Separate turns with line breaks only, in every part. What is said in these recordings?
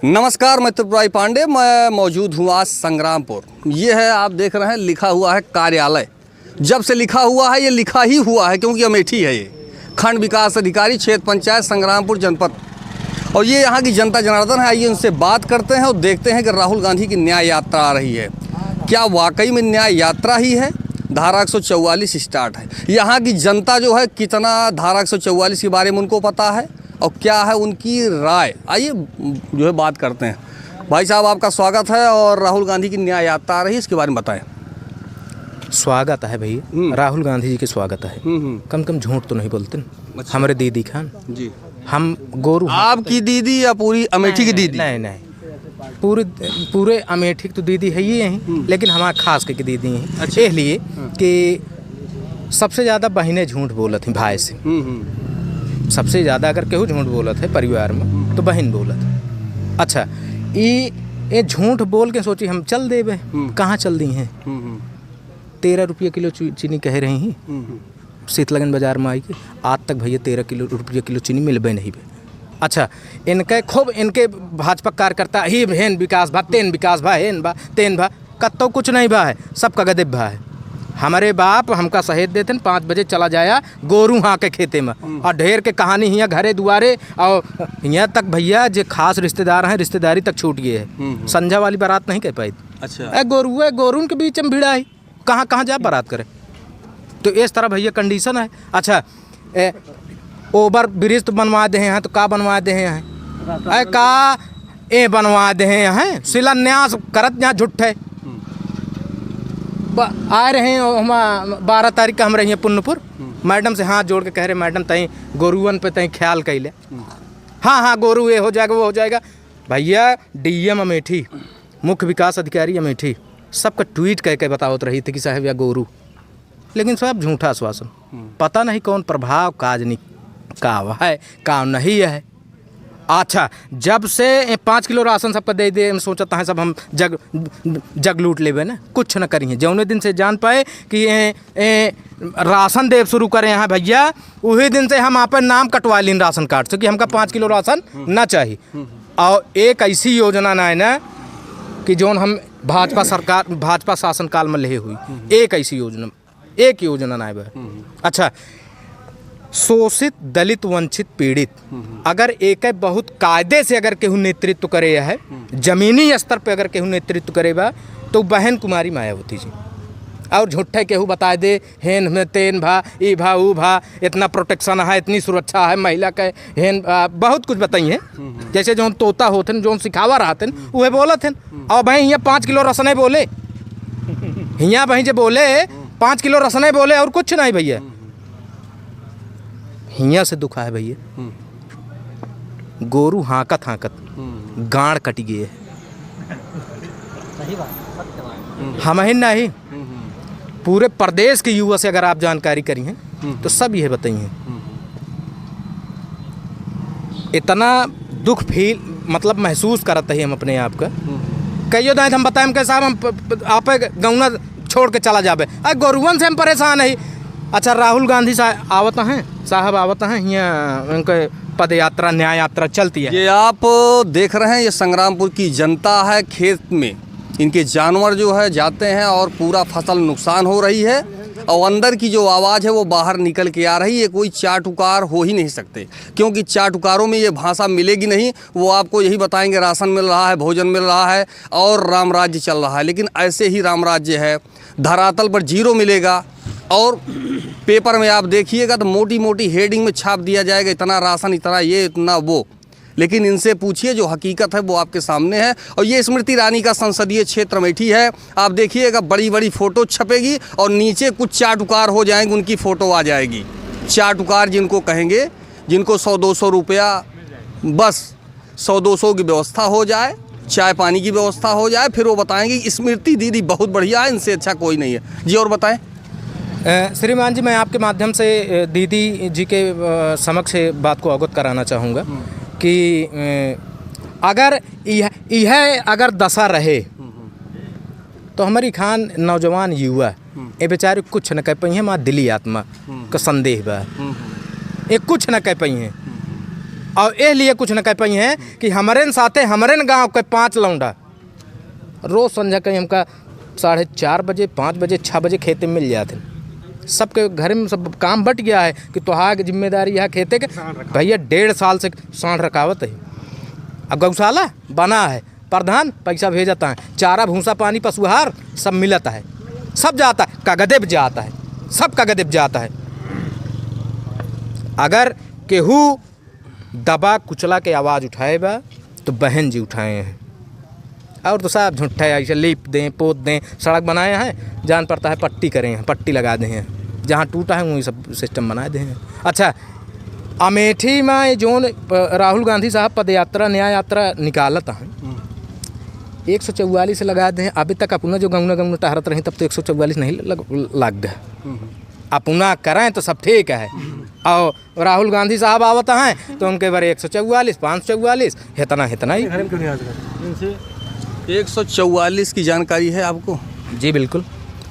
नमस्कार, मैं त्रिपुरारी पांडे। मैं मौजूद हूँ आज संग्रामपुर। ये है, आप देख रहे हैं, लिखा हुआ है कार्यालय। जब से लिखा हुआ है, ये लिखा ही हुआ है क्योंकि अमेठी है। ये खंड विकास अधिकारी क्षेत्र पंचायत संग्रामपुर जनपद, और ये यहाँ की जनता जनार्दन है। आइए उनसे बात करते हैं और देखते हैं कि राहुल गांधी की न्याय यात्रा आ रही है। क्या वाकई में न्याय यात्रा ही है? धारा 144 स्टार्ट है। यहाँ की जनता जो है कितना धारा 144 के बारे में उनको पता है और क्या है उनकी राय, आइए जो है बात करते हैं। भाई साहब, आपका स्वागत है। और राहुल गांधी की न्याय यात्रा आ रही है, इसके बारे में बताएं।
स्वागत है भैया, राहुल गांधी जी के स्वागत है। कम कम झूठ तो नहीं बोलते।
अच्छा।
हमारे दीदी खान
जी,
हम गोरू।
आपकी दीदी या पूरी अमेठी की दीदी?
नहीं, पूरे अमेठी की तो दीदी है ही यहीं, लेकिन हमारे खास के दीदी हैं।
अच्छा।
इसलिए कि सबसे ज़्यादा बहनें झूठ बोलत हैं भाई से। सबसे ज़्यादा अगर केहू झूठ बोलत है परिवार में तो बहन बोलत है। अच्छा, ये झूठ बोल के सोची हम चल देवे। कहाँ चल दी हैं? 13 रुपये किलो चीनी कह रही हैं शीतलगन बाजार में आई के। आज तक भैया 13 रुपये किलो चीनी मिलबे नहीं बे। अच्छा, इनके खूब इनके भाजपा कार्यकर्ता ही हेन विकास भा, तेन विकास भा, हेन भा, तेन भा, कत्तो कुछ नहीं भा है, सब का गदेब भा है। हमारे बाप हमका सहेज देते 5 बजे चला जाया गोरू हाँ के खेते में, और ढेर के कहानी हियाँ घरे दुआरे, और यहाँ तक भैया जो खास रिश्तेदार हैं रिश्तेदारी तक छूट गए है। संझा वाली बारात नहीं कह पाई।
अच्छा,
गोरू के बीच में भिड़ा है, कहाँ कहाँ जा बारात करे। तो इस तरह भैया कंडीशन है। अच्छा, ओवर ब्रिज तो बनवा दे हैं तो का बनवा दे हैं? का ए बनवा दे हैं शिलान्यास करत यहाँ झुट है। आ रहे हैं हम 12 तारीख का हम रही हैं पुन्नपुर। मैडम से हाथ जोड़ के कह रहे मैडम तई गोरुअन पे तई ख्याल कैले। हाँ गोरू ये हो जाएगा वो हो जाएगा। भैया डीएम अमेठी, मुख्य विकास अधिकारी अमेठी, सबका ट्वीट कह के बतावत रही थी कि साहब या गोरू, लेकिन सब झूठा आश्वासन। पता नहीं कौन प्रभाव काजनी का है का नहीं है। अच्छा, जब से 5 किलो राशन सबका दे दे, सोचता है सब हम जग लूट लेवे ना, कुछ न करिए। जौने दिन से जान पाए कि राशन देव शुरू करें यहाँ भैया, वही दिन से हम आप नाम कटवा लीन राशन कार्ड से कि हमका 5 किलो राशन ना चाहिए। और एक ऐसी योजना ना है ना कि जौन हम भाजपा शासनकाल में ले हुई, एक ऐसी योजना, एक योजना ना है। अच्छा, शोषित दलित वंचित पीड़ित अगर एक बहुत कायदे से अगर केहू नेतृत्व करे है, जमीनी स्तर पे अगर केहू नेतृत्व करेगा तो बहन कुमारी मायावती जी। और झूठे केहू बता दे हेन में तेन भा, ई भा, ऊ भा, इतना प्रोटेक्शन है, इतनी सुरक्षा है महिला के, हेन बहुत कुछ बताइए। जैसे जो तोता होते जो सिखावा रहते वह बोलत हैं। और भाई यहाँ 5 किलो रसने बोले, यहाँ भाई जो बोले 5 किलो रसने बोले और कुछ नहीं भैया। हिया से दुखा है भैया। गोरू हाकत गाड़ कटी गई है। हम ही नहीं, पूरे प्रदेश के युवा से अगर आप जानकारी करी हैं तो सब यह बताइए। इतना दुख फील मतलब महसूस करते हैं हम अपने आप का। कहियो दाएं हम बताएं कैसा हम आप गौना छोड़ के चला जाबे, गोरुवन से हम परेशान है। अच्छा, राहुल गांधी साहब आवत हैं यहाँ, उनके पद यात्रा न्याय यात्रा चलती है।
ये आप देख रहे हैं, ये संग्रामपुर की जनता है। खेत में इनके जानवर जो है जाते हैं और पूरा फसल नुकसान हो रही है, और अंदर की जो आवाज़ है वो बाहर निकल के आ रही है। कोई चाटुकार हो ही नहीं सकते, क्योंकि चाटुकारों में ये भाषा मिलेगी नहीं। वो आपको यही बताएंगे राशन मिल रहा है, भोजन मिल रहा है और राम राज्य चल रहा है। लेकिन ऐसे ही राम राज्य है, धरातल पर जीरो मिलेगा। और पेपर में आप देखिएगा तो मोटी मोटी हेडिंग में छाप दिया जाएगा, इतना राशन, इतना ये, इतना वो। लेकिन इनसे पूछिए, जो हकीकत है वो आपके सामने है। और ये स्मृति ईरानी का संसदीय क्षेत्र अमेठी है। आप देखिएगा, बड़ी बड़ी फ़ोटो छपेगी और नीचे कुछ चाटुकार हो जाएंगे, उनकी फ़ोटो आ जाएगी। चाटुकार जिनको कहेंगे, जिनको 100-200 रुपया, बस 100-200 की व्यवस्था हो जाए, चाय पानी की व्यवस्था हो जाए, फिर वो बताएंगे स्मृति दीदी बहुत बढ़िया है, इनसे अच्छा कोई नहीं है। जी, और बताएं।
श्रीमान जी, मैं आपके माध्यम से दीदी जी के समक्ष बात को अवगत कराना चाहूँगा कि अगर यह अगर दशा रहे तो हमारी खान नौजवान युवा ये बेचारे कुछ न कह पाई हैं। माँ दिली आत्मा का संदेह बा, ये कुछ न कह पाई हैं। और ये लिए कुछ न कह पाई हैं कि हमारे न साथे हमारे न गाँव के 5 लौंडा रोज़ संध्या कहीं हमका 4:30 बजे 5 बजे 6 बजे खेते में मिल जाते। सबके घर में सब काम बट गया है कि तोहार की जिम्मेदारी है खेते के। भैया 1.5 साल से सांड रखावत है। अब गौशाला बना है, प्रधान पैसा भेजता है, चारा भूसा पानी पशुहार सब मिलता है, सब जाता है, कागदेब जाता है, सब कागदेब जाता है। अगर केहू दबा कुचला के आवाज़ उठाए बा तो बहन जी उठाए हैं, और तो साहब झूठा ऐसे लीप दें पोत दें, सड़क बनाए हैं जान पड़ता है पट्टी करें हैं, पट्टी लगा दें हैं, जहाँ टूटा है वही सब सिस्टम बनाए दें हैं। अच्छा, अमेठी में जो राहुल गांधी साहब पदयात्रा न्याय यात्रा निकालत हैं 144 लगा दें। अभी तक अपना जो गंगना टहरत रही तब तो 144 नहीं लग गए। अपना करें तो सब ठीक है, और राहुल गांधी साहब आवत हैं तो उनके बारे 144 544 इतना ही।
144 की जानकारी है आपको?
जी बिल्कुल।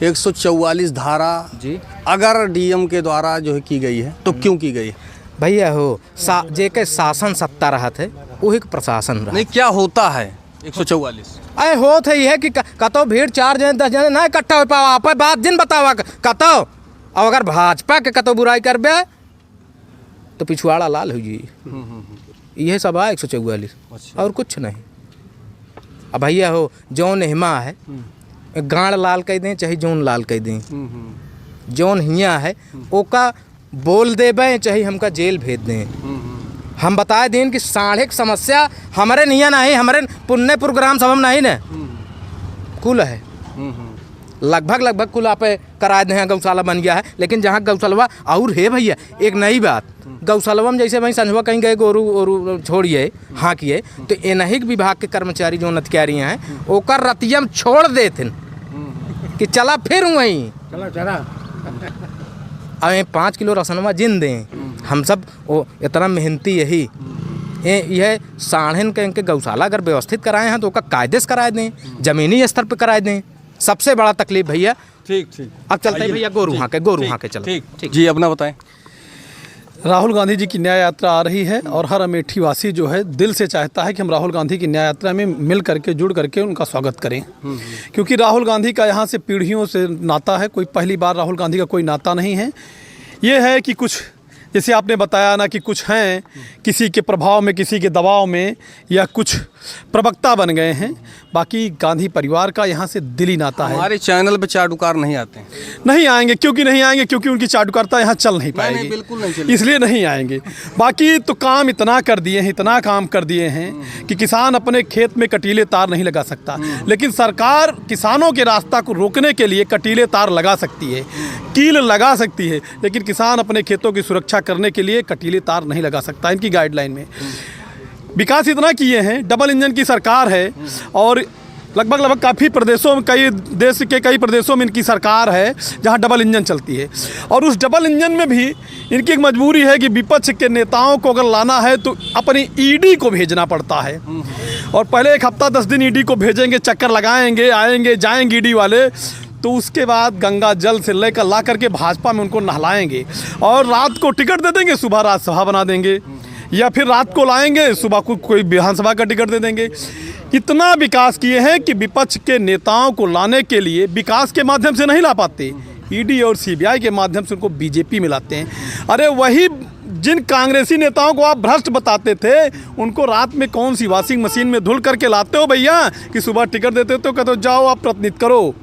144 धारा
जी
अगर डीएम के द्वारा जो है की गई है तो क्यों की गई है?
भैया हो जे के शासन सत्ता रहा थे वही प्रशासन रहा।
नहीं, क्या होता है 144?
अरे होत है यह कि कतो भीड़ 4 जने 10 जने ना इकट्ठा हो पावा, आप बात जिन बतावा कतो। और अगर भाजपा के कतो बुराई करबे तो पिछवाड़ा लाल हो जी। यह सब है 144 और कुछ नहीं। अब भैया हो जौन हिमा है गाड़ लाल कह दें चाहे जौन लाल कह दें, जौन हिया है ओका बोल देबे चाहे हमका जेल भेज दें। हम बताए दें कि साढ़े की समस्या हमारे निया नहीं, हमारे पुण्यपुर ग्राम सभा में नहीं न कुल है, लगभग कुल आप करा दें। गौशाला बन गया है, लेकिन जहाँ गौशालवा और है भैया एक नई बात, गौशालवा में जैसे भाई संझवा कहीं गए गोरू छोड़िए हाँ किए तो एनहिक विभाग के कर्मचारी जो अधिकारी हैं ओकर रतियम छोड़ देते कि चला फिर वहीं चला अब 5 किलो रसनवा जिन दें। हम सब वो इतना मेहनती यही यह साढ़न के इनके गौशाला अगर व्यवस्थित कराए हैं तो उसका कायदे से कराए दें, ज़मीनी स्तर पर कराए दें। सबसे बड़ा तकलीफ भैया।
ठीक
अब चलते हैं भैया गोरू हाँ के चलो।
ठीक जी, अपना बताएं।
राहुल गांधी जी की न्याय यात्रा आ रही है और हर अमेठी वासी जो है दिल से चाहता है कि हम राहुल गांधी की न्याय यात्रा में मिल करके जुड़ करके उनका स्वागत करें, क्योंकि राहुल गांधी का यहाँ से पीढ़ियों से नाता है। कोई पहली बार राहुल गांधी का कोई नाता नहीं है। ये है कि कुछ जैसे आपने बताया ना कि कुछ हैं किसी के प्रभाव में किसी के दबाव में या कुछ प्रवक्ता बन गए हैं, बाकी गांधी परिवार का यहाँ से दिली नाता है।
हमारे चैनल पे चाटुकार नहीं आते हैं।
नहीं आएंगे, क्योंकि नहीं आएंगे क्योंकि उनकी चाटुकारिता यहाँ चल नहीं पाएगी।
बिल्कुल नहीं चलेगी,
इसलिए नहीं आएंगे। बाकी तो काम इतना कर दिए हैं, इतना काम कर दिए हैं कि किसान अपने खेत में कटीले तार नहीं लगा सकता, लेकिन सरकार किसानों के रास्ता को रोकने के लिए कटीले तार लगा सकती है, कील लगा सकती है, लेकिन किसान अपने खेतों की सुरक्षा करने के लिए कटीले तार नहीं लगा सकता। इनकी गाइडलाइन में विकास इतना किए हैं, डबल इंजन की सरकार है और लगभग काफ़ी प्रदेशों में कई देश के कई प्रदेशों में इनकी सरकार है जहां डबल इंजन चलती है। और उस डबल इंजन में भी इनकी एक मजबूरी है कि विपक्ष के नेताओं को अगर लाना है तो अपनी ईडी को भेजना पड़ता है, और पहले 1 हफ्ता 10 दिन ईडी को भेजेंगे, चक्कर लगाएंगे, आएंगे जाएंगे ईडी वाले, तो उसके बाद गंगा जल से लेकर ला करके भाजपा में उनको नहलाएंगे और रात को टिकट दे देंगे, सुबह राज्यसभा बना देंगे, या फिर रात को लाएंगे सुबह को कोई विधानसभा का टिकट दे देंगे। इतना विकास किए हैं कि विपक्ष के नेताओं को लाने के लिए विकास के माध्यम से नहीं ला पाते, ईडी और सीबीआई के माध्यम से उनको बीजेपी में लाते हैं। अरे वही जिन कांग्रेसी नेताओं को आप भ्रष्ट बताते थे उनको रात में कौन सी वॉशिंग मशीन में धुल करके लाते हो भैया कि सुबह टिकट देते हो तो कहते हो जाओ आप प्रतिनिधित्व करो।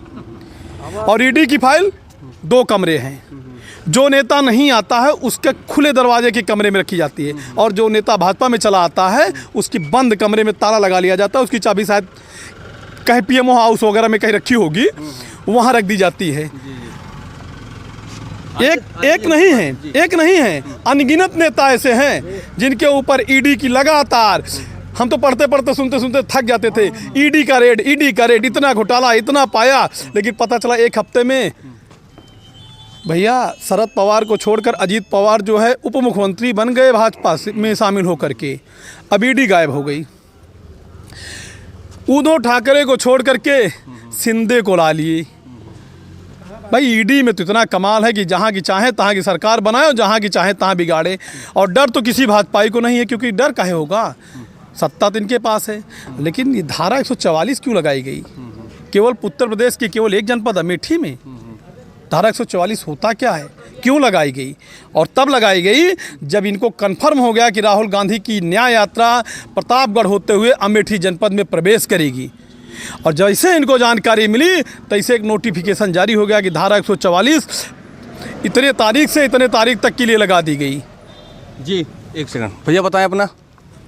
और ईडी की फाइल 2 कमरे हैं, जो नेता नहीं आता है उसके खुले दरवाजे के कमरे में रखी जाती है, और जो नेता भाजपा में चला आता है उसकी बंद कमरे में ताला लगा लिया जाता है, उसकी चाबी शायद कहीं पीएमओ हाउस वगैरह में कहीं रखी होगी, वहाँ रख दी जाती है। एक नहीं है, अनगिनत नेता ऐसे हैं जिनके ऊपर ईडी की लगातार, हम तो पढ़ते पढ़ते सुनते सुनते थक जाते थे, ईडी का रेड, इतना घोटाला, इतना पाया, लेकिन पता चला 1 हफ्ते में भैया शरद पवार को छोड़कर अजीत पवार जो है उप मुख्यमंत्री बन गए भाजपा में शामिल होकर के, अब ईडी गायब हो गई। उद्धव ठाकरे को छोड़ करके शिंदे को ला लिए, भाई ईडी में तो इतना कमाल है कि जहाँ की चाहे तहाँ की सरकार बनाए और जहाँ की चाहे तहाँ बिगाड़े। और डर तो किसी भाजपाई को नहीं है, क्योंकि डर काहे होगा, सत्ता तो इनके पास है। लेकिन ये धारा 144 क्यों लगाई गई? केवल उत्तर प्रदेश के केवल एक जनपद अमेठी में धारा 144 होता क्या है, क्यों लगाई गई? और तब लगाई गई जब इनको कन्फर्म हो गया कि राहुल गांधी की न्याय यात्रा प्रतापगढ़ होते हुए अमेठी जनपद में प्रवेश करेगी। और जैसे इनको जानकारी मिली तैसे एक नोटिफिकेशन जारी हो गया कि धारा 144 इतने तारीख से इतने तारीख तक के लिए लगा दी गई।
जी एक सेकंड भैया, बताएं अपना।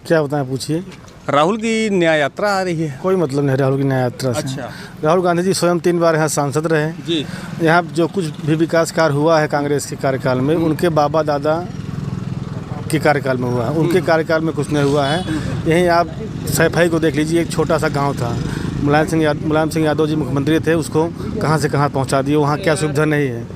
क्या बताएं, पूछिए।
राहुल की न्याय यात्रा आ रही है।
कोई मतलब नहीं राहुल की न्याय यात्रा से।
अच्छा।
राहुल गांधी जी स्वयं 3 बार यहाँ सांसद रहे
जी।
यहाँ जो कुछ भी विकास कार्य हुआ है कांग्रेस के कार्यकाल में, उनके बाबा दादा के कार्यकाल में हुआ है, उनके कार्यकाल में कुछ नहीं हुआ है। यहीं आप सैफई को देख लीजिए, एक छोटा सा गाँव था, मुलायम सिंह यादव जी मुख्यमंत्री थे, उसको कहाँ से कहाँ पहुँचा दिए। वहाँ क्या सुविधा नहीं है।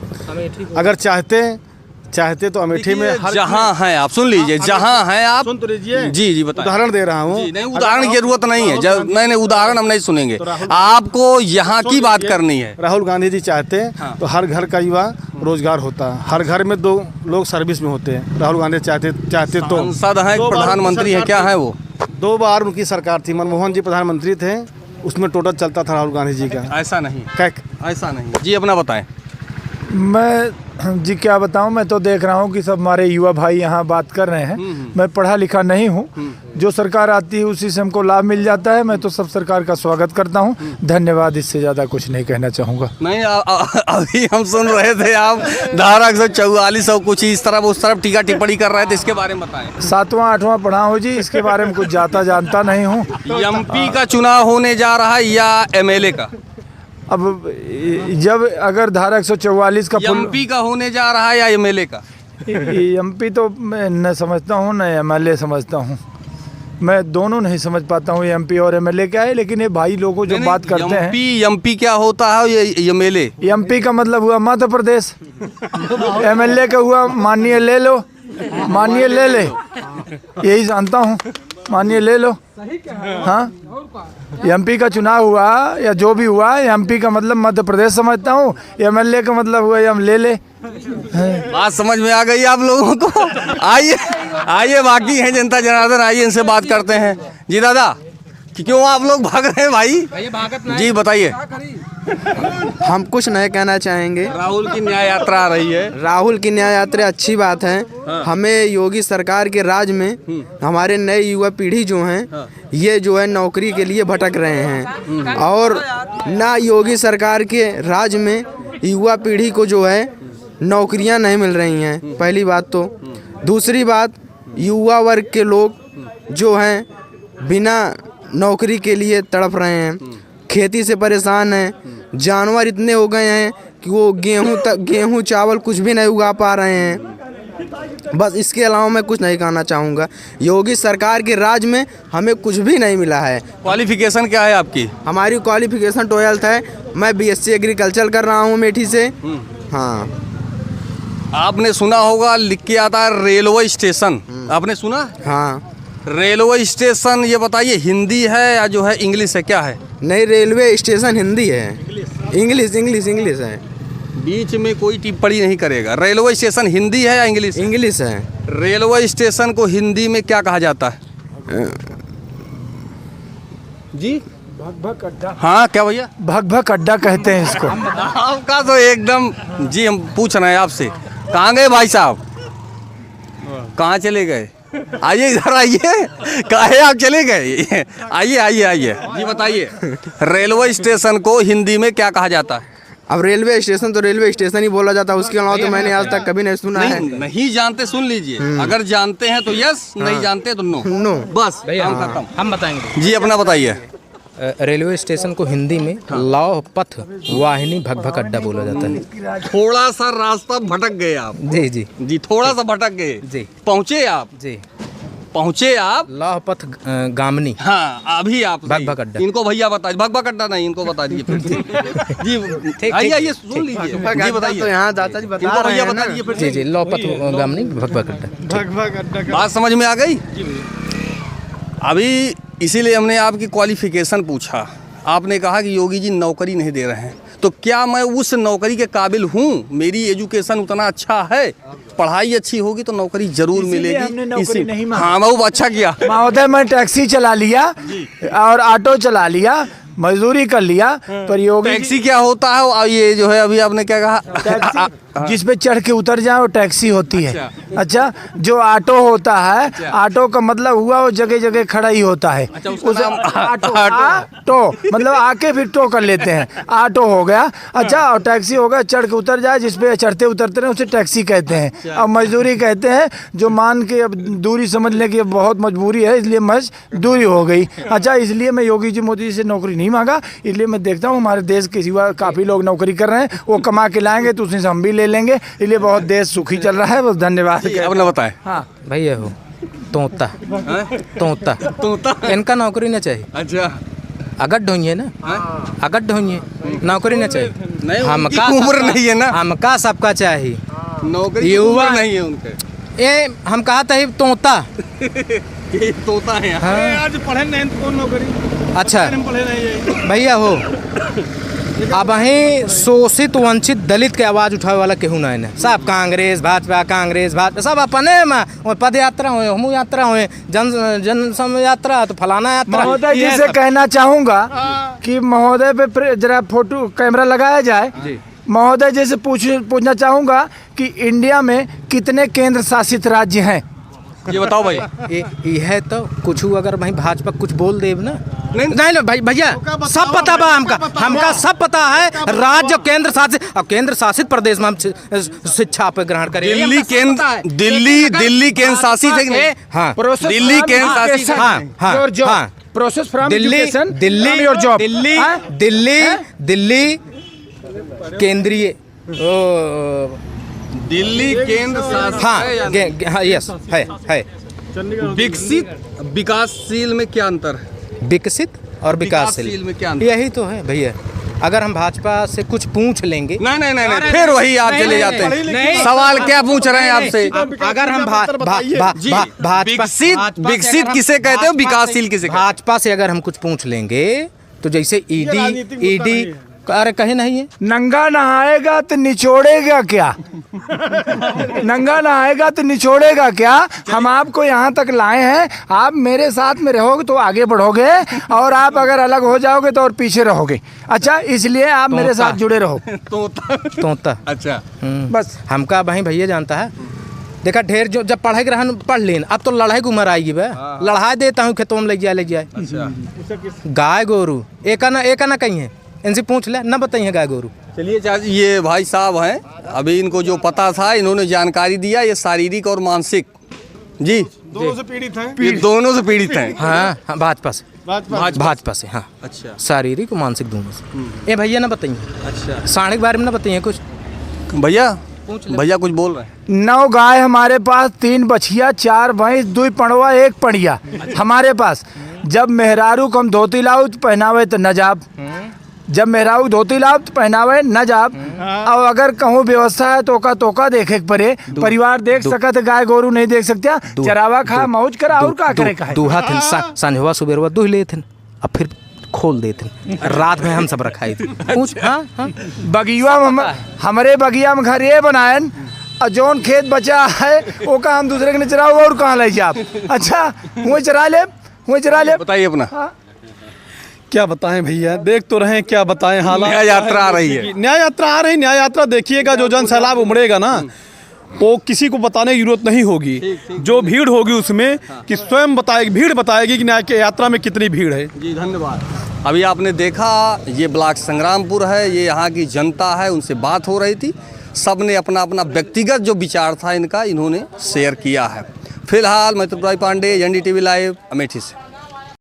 अगर चाहते तो अमेठी में हर
जहाँ हैं आप सुन लीजिए, जहाँ हैं आप
सुन तो लीजिए।
जी जी बताएं।
उदाहरण दे रहा हूँ।
नहीं उदाहरण की जरूरत नहीं है, जब नहीं उदाहरण हम नहीं सुनेंगे, आपको यहाँ की बात करनी है।
राहुल गांधी जी चाहते तो हर घर का युवा रोजगार होता, हर घर में 2 लोग सर्विस में होते हैं। राहुल गांधी चाहते तो
सांसद हैं, प्रधानमंत्री हैं, क्या है वो?
2 बार उनकी सरकार थी, मनमोहन जी प्रधानमंत्री थे, उसमें टोटल चलता था राहुल गांधी जी का।
ऐसा नहीं, ऐसा नहीं। जी अपना बताएं।
मैं जी क्या बताऊं, मैं तो देख रहा हूं कि सब हमारे युवा भाई यहाँ बात कर रहे हैं। मैं पढ़ा लिखा नहीं हूं, जो सरकार आती है उसी से हमको लाभ मिल जाता है। मैं तो सब सरकार का स्वागत करता हूं, धन्यवाद। इससे ज़्यादा कुछ नहीं कहना चाहूँगा।
नहीं अभी हम सुन रहे थे आप धारा 144 और कुछ इस तरफ उस तरफ टीका टिप्पणी कर रहे थे, इसके बारे में बताएं।
7वां 8वां पढ़ा हूँ जी, इसके बारे में कुछ ज़्यादा जानता नहीं हूँ।
एमपी का चुनाव होने जा रहा है या एमएलए का?
अब जब अगर धारा 144 का
एमपी का होने जा रहा है या एमएलए का?
एमपी तो मैं न समझता हूँ न एमएलए समझता हूँ, मैं दोनों नहीं समझ पाता हूँ एमपी और एमएलए क्या है। लेकिन ये भाई लोगों जो बात करते हैं,
एमपी क्या होता है ये एमएलए?
एमपी का मतलब हुआ मध्य प्रदेश, एमएलए का हुआ माननीय ले लो, माननीय ले ले, यही जानता हूँ, माननीय ले लो। हाँ, एमपी का चुनाव हुआ या जो भी हुआ, एमपी का मतलब मध्य प्रदेश समझता हूँ, एमएलए का मतलब हुआ हम ले ले।
बात समझ में आ गई आप लोगों को? आइए बाकी हैं जनता जनार्दन, आइए इनसे बात करते हैं। जी दादा, क्यों आप लोग भाग रहे हैं भाई? जी बताइए।
हम कुछ नहीं कहना चाहेंगे।
राहुल की न्याय यात्रा आ रही है।
राहुल की न्याय यात्रा अच्छी बात है। हमें योगी सरकार के राज में हमारे नए युवा पीढ़ी जो हैं ये जो है नौकरी के लिए भटक रहे हैं, और ना योगी सरकार के राज में युवा पीढ़ी को जो है नौकरियां नहीं मिल रही हैं, पहली बात तो। दूसरी बात, युवा वर्ग के लोग जो हैं बिना नौकरी के लिए तड़प रहे हैं, खेती से परेशान हैं, जानवर इतने हो गए हैं कि वो गेहूं चावल कुछ भी नहीं उगा पा रहे हैं। बस इसके अलावा मैं कुछ नहीं कहना चाहूँगा। योगी सरकार के राज में हमें कुछ भी नहीं मिला है।
क्वालिफिकेशन क्या है आपकी?
हमारी क्वालिफिकेशन 12th है। मैं बीएससी एग्रीकल्चर कर रहा हूँ अमेठी से। हाँ,
आपने सुना होगा लिख के आता है रेलवे स्टेशन, आपने सुना?
हाँ।
रेलवे स्टेशन ये बताइए हिंदी है या जो है इंग्लिश है, क्या है?
नहीं, रेलवे स्टेशन हिंदी है, इंग्लिश है।
बीच में कोई टिप्पणी नहीं करेगा। रेलवे स्टेशन हिंदी है या इंग्लिश?
इंग्लिश है।
रेलवे स्टेशन को हिंदी में क्या कहा जाता है जी?
भग अड्डा।
हाँ क्या भैया?
भग अड्डा कहते हैं इसको।
आपका तो एकदम जी, हम पूछ रहे हैं आपसे, कहाँ गए भाई साहब? कहाँ चले गए? आइए इधर आइए, काहे आप चले गए? आइए जी बताइए, रेलवे स्टेशन को हिंदी में क्या कहा जाता है?
अब रेलवे स्टेशन तो रेलवे स्टेशन ही बोला जाता है, उसके अलावा तो मैंने आज तक कभी नहीं सुना है।
नहीं जानते, सुन लीजिए, अगर जानते हैं तो यस, नहीं जानते तो नो। बस काम खत्म।
हम बताएंगे
जी अपना बताइए।
रेलवे स्टेशन को हिंदी में लौह पथ वाहिनी भग अड्डा बोला जाता है।
थोड़ा सा रास्ता भटक गए आप। जी थोड़ा सा भटक गए जी। पहुँचे आप
लौह पथ गामनी।
हाँ अभी आप
भग अड्डा।
इनको भैया बता, भग अड्डा नहीं, इनको बता दीजिए जी। आइए सुन लीजिए जी, बताइए।
तो यहाँ दादा जी बता रहे
भैया
हैं
बता
ना।
दीजिए
जी लौह पथ गामनी भग अड्डा।
बात समझ में आ गई? अभी इसीलिए हमने आपकी क्वालिफिकेशन पूछा। आपने कहा कि योगी जी नौकरी नहीं दे रहे हैं, तो क्या मैं उस नौकरी के काबिल हूँ? मेरी एजुकेशन उतना अच्छा है, पढ़ाई अच्छी होगी तो नौकरी जरूर
इसीलिए हमने
मिलेगी।
नौकरी नहीं मांगी।
हाँ, वो अच्छा किया।
महोदय मैं टैक्सी चला लिया और ऑटो चला लिया, मजदूरी कर लिया, पर योगी
टैक्सी क्या होता है? और ये जो है अभी आपने क्या कहा?
टैक्सी जिस पे चढ़ के उतर जाए वो टैक्सी होती है। अच्छा, जो ऑटो होता है, ऑटो का मतलब हुआ वो जगह जगह खड़ा ही होता है। उस ऑटो मतलब आके फिर टो कर लेते हैं, ऑटो हो गया। अच्छा, और टैक्सी हो गया चढ़ के उतर जाए, जिस पे चढ़ते उतरते रहे उसे टैक्सी कहते हैं। अब मजदूरी कहते हैं जो मान के अब दूरी समझ लें कि अब बहुत मजबूरी है इसलिए मजदूरी हो गई। अच्छा, इसलिए मैं योगी जी मोदी जी से नौकरी नहीं मांगा, इसलिए मैं देखता हूँ हमारे देश के सिवा काफ़ी लोग नौकरी कर रहे हैं, वो कमा के लाएंगे तो उसमें से हम भी ले लेंगे, इसलिए बहुत देश सुखी चल रहा है। बस धन्यवाद।
आपने बताएं।
हाँ भैया हो तोता तोता
तोता
इनका नौकरी ना चाहिए।
अच्छा,
अगर ढोइए ना, अगर ढोइए नौकरी ना चाहिए।
नहीं,
हमका
उनकी उम्र नहीं है ना,
हमका सबका चाहिए।
नौकरी की
युवा
उम्र नहीं है उनके।
ये हम कहा था तोता।
ये तोता है।
हाँ।
आज पढ़े नहीं तो कौन नौकरी?
अच्छा
पढ़े नहीं है।
भैया हो, अब वहीं शोषित वंचित दलित के आवाज उठावे वाला केहू नहीं है। सब कांग्रेस भाजपा सब अपने में पद यात्रा हुए, हम यात्रा हुए, जन सम यात्रा तो फलाना यात्रा।
महोदय जी से कहना चाहूँगा कि महोदय पे जरा फोटो कैमरा लगाया जाए। महोदय जी से पूछना चाहूँगा कि इंडिया में कितने केंद्र शासित राज्य हैं?
ये बताओ भाई।
ये है तो कुछ अगर भाई भाजपा कुछ बोल देव ना, नहीं भाई भैया सब पता बा हमका सब पता है। राज्य केंद्र शासित, अब केंद्र शासित प्रदेश में हम शिक्षा पे ग्रहण करें।
दिल्ली केंद्र शासित है कि नहीं?
हाँ,
दिल्ली केंद्र शासित है।
हाँ,
प्रोसेस फ्रॉम
दिल्ली केंद्रीय
दिल्ली केंद्र शासित है या नहीं?
हाँ यस है।
विकसित विकासशील में क्या अंतर है?
विकसित और
विकासशील
विकासशील
में क्या अंतर?
यही तो है भैया। अगर हम भाजपा से कुछ पूछ लेंगे,
नहीं, फिर वही आप चले जाते हैं। सवाल क्या पूछ रहे हैं आपसे?
अगर हम
विकसित किसे कहते हो, विकासशील किसे कहते हो?
भाजपा से अगर हम कुछ पूछ लेंगे तो जैसे ईडी अरे कहीं नहीं है।
नंगा नहाएगा तो निचोड़ेगा क्या? नंगा नहाएगा तो निचोड़ेगा क्या? हम आपको यहाँ तक लाए हैं, आप मेरे साथ में रहोगे तो आगे बढ़ोगे, और आप अगर अलग हो जाओगे तो और पीछे रहोगे। अच्छा, इसलिए आप मेरे साथ जुड़े रहो।
तोता
अच्छा,
बस
हमका भाई भैया जानता है। देखा ढेर जो जब पढ़ाई रहन पढ़ लेन, अब तो लड़ाई की उम्र आएगी बे। लड़ाई देता हूँ खेतों में ले जाए। गाय गोरू एक ना कहीं है, इनसे पूछ ले ना बताइए गाय गोरू।
चलिए चाची, ये भाई साहब हैं, अभी इनको जो पता था इन्होंने जानकारी दिया। ये शारीरिक और मानसिक जी
दोनों से पीड़ित हैं।
ये दोनों से पीड़ित हैं।
हाँ भाजपा से। हाँ
अच्छा,
शारीरिक और मानसिक दोनों से। ये भैया ना बताइए।
अच्छा
साढ़े के बारे में ना बताइए कुछ।
भैया कुछ बोल रहे हैं।
9 गाय हमारे पास, 3 बछिया, 4 भैंस, 2 पड़वा, 1 पड़िया हमारे पास। जब मेहरारू को हम धोती लाऊ तो पहनावे तो नजाब, जब मेहरारू धोती लाओ तो पहनावे न जाब। और अगर कहूँ व्यवस्था है तो देखे पड़े। परिवार देख सकत, गाय गोरू नहीं देख सकता। चरावा खा मौज करा और का करे का है।
दूहा थे सांझवा सुबेरवा दूह ले थे, अब फिर खोल देते, रात में हम सब रखाई थे। पूछ। हाँ
बगिया में हमारे बगिया में घर ये बनायन, और जौन खेत बचा है वो का हम दूसरे के नहीं चराओ और कहाँ ले जाब। अच्छा, वही चरा ले।
बताइए अपना।
क्या बताएं भैया, देख तो रहे हैं क्या बताएं। हालात
न्याय यात्रा आ रही है।
न्याय यात्रा देखिएगा। जो जन सैलाब उमड़ेगा ना, वो किसी को बताने की जरूरत नहीं होगी। जो भीड़ होगी उसमें कि स्वयं बताएगी, भीड़ बताएगी कि न्याय यात्रा में कितनी भीड़ है।
जी धन्यवाद। अभी आपने देखा, ये ब्लॉक संग्रामपुर है, ये यहाँ की जनता है, उनसे बात हो रही थी। सब ने अपना अपना व्यक्तिगत जो विचार था इनका, इन्होंने शेयर किया है। फिलहाल मैं त्रिपुरारी पांडे, NDTV लाइव, अमेठी से।